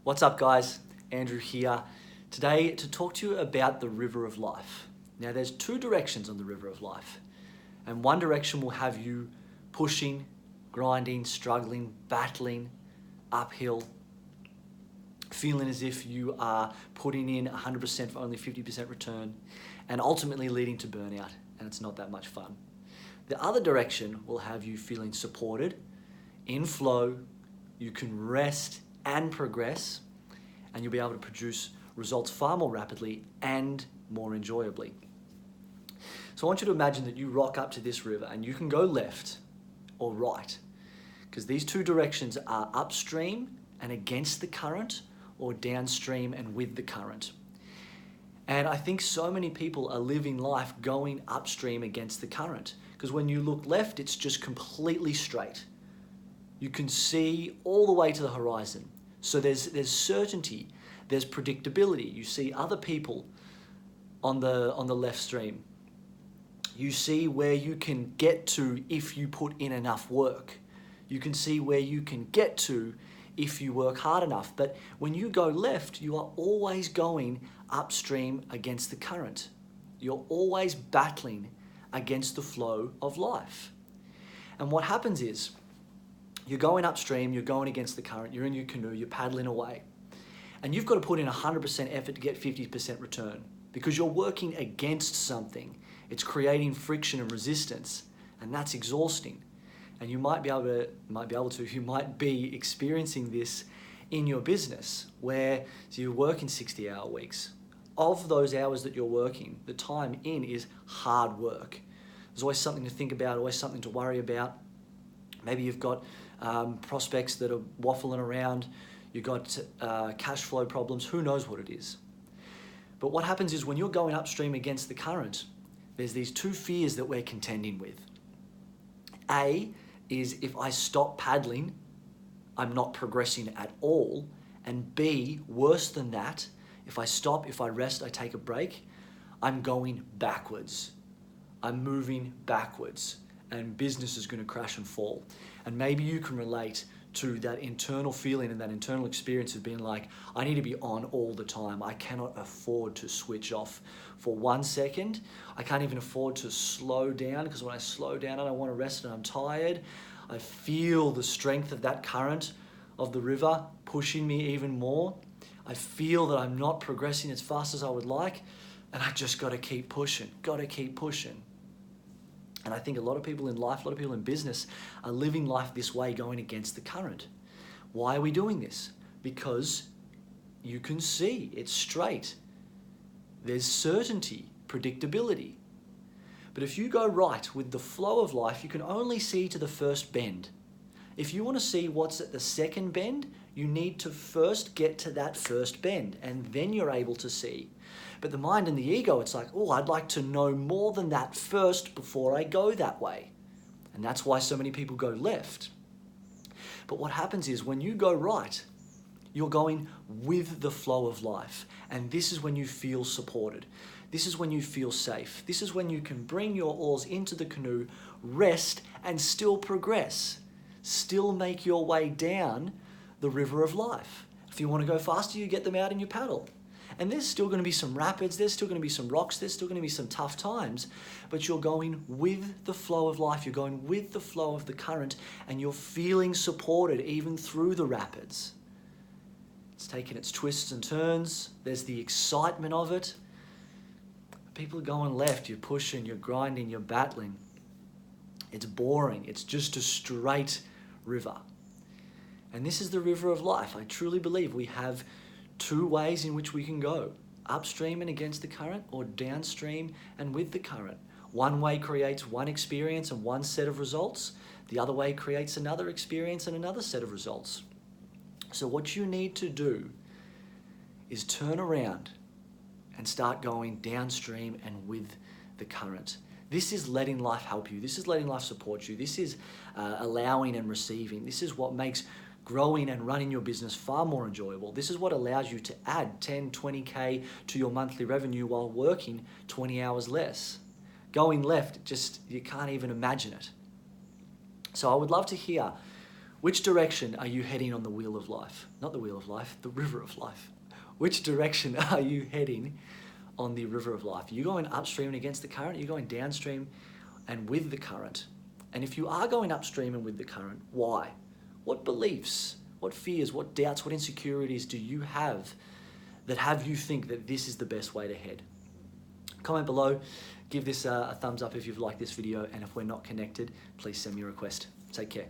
What's up, guys? Andrew here. Today to talk to you about the river of life. Now, there's two directions on the river of life, and one direction will have you pushing, grinding, struggling, battling, uphill, feeling as if you are putting in 100% for only 50% return, and ultimately leading to burnout, and it's not that much fun. The other direction will have you feeling supported, in flow, you can rest and progress, and you'll be able to produce results far more rapidly and more enjoyably. So I want you to imagine that you rock up to this river and you can go left or right, because these two directions are upstream and against the current, or downstream and with the current. And I think so many people are living life going upstream against the current, because when you look left, it's just completely straight. You can see all the way to the horizon. So there's certainty, there's predictability. You see other people on the left stream. You see where you can get to if you put in enough work. You can see where you can get to if you work hard enough. But when you go left, you are always going upstream against the current. You're always battling against the flow of life. And what happens is, you're going upstream, you're going against the current, you're in your canoe, you're paddling away. And you've got to put in 100% effort to get 50% return, because you're working against something. It's creating friction and resistance, and that's exhausting. And you might be experiencing this in your business, where you're working 60-hour weeks. Of those hours that you're working, the time in is hard work. There's always something to think about, always something to worry about. Maybe you've got prospects that are waffling around, you've got cash flow problems, who knows what it is. But what happens is, when you're going upstream against the current, there's these two fears that we're contending with. A is, if I stop paddling, I'm not progressing at all. And B, worse than that, if I stop, if I rest, I take a break, I'm going backwards. I'm moving backwards, and business is going to crash and fall. And maybe you can relate to that internal feeling and that internal experience of being like, I need to be on all the time. I cannot afford to switch off for 1 second. I can't even afford to slow down, because when I slow down, I don't want to rest and I'm tired. I feel the strength of that current of the river pushing me even more. I feel that I'm not progressing as fast as I would like, and I just got to keep pushing, And I think a lot of people in life, a lot of people in business are living life this way, going against the current. Why are we doing this? Because you can see it's straight. There's certainty, predictability. But if you go right with the flow of life, you can only see to the first bend. If you want to see what's at the second bend, you need to first get to that first bend, and then you're able to see. But the mind and the ego, it's like, oh, I'd like to know more than that first before I go that way. And that's why so many people go left. But what happens is, when you go right, you're going with the flow of life. And this is when you feel supported. This is when you feel safe. This is when you can bring your oars into the canoe, rest, and still progress. Still make your way down the river of life. If you want to go faster, you get them out in your paddle. And there's still going to be some rapids, there's still going to be some rocks, there's still going to be some tough times, but you're going with the flow of life, you're going with the flow of the current, and you're feeling supported even through the rapids. It's taking its twists and turns, there's the excitement of it. People are going left, you're pushing, you're grinding, you're battling. It's boring, it's just a straight river. And this is the river of life. I truly believe we have two ways in which we can go: upstream and against the current, or downstream and with the current. One way creates one experience and one set of results. The other way creates another experience and another set of results. So what you need to do is turn around and start going downstream and with the current. This is letting life help you. This is letting life support you. This is allowing and receiving. This is what makes growing and running your business far more enjoyable. This is what allows you to add 10, 20K to your monthly revenue while working 20 hours less. Going left, you can't even imagine it. So I would love to hear Which direction are you heading on the wheel of life? Not the wheel of life, the river of life. Which direction are you heading on the river of life? Are you going upstream and against the current? Are you going downstream and with the current? And if you are going upstream and with the current, why? What beliefs, what fears, what doubts, what insecurities do you have that have you think that this is the best way to head? Comment below, give this a thumbs up if you've liked this video, and if we're not connected, please send me a request. Take care.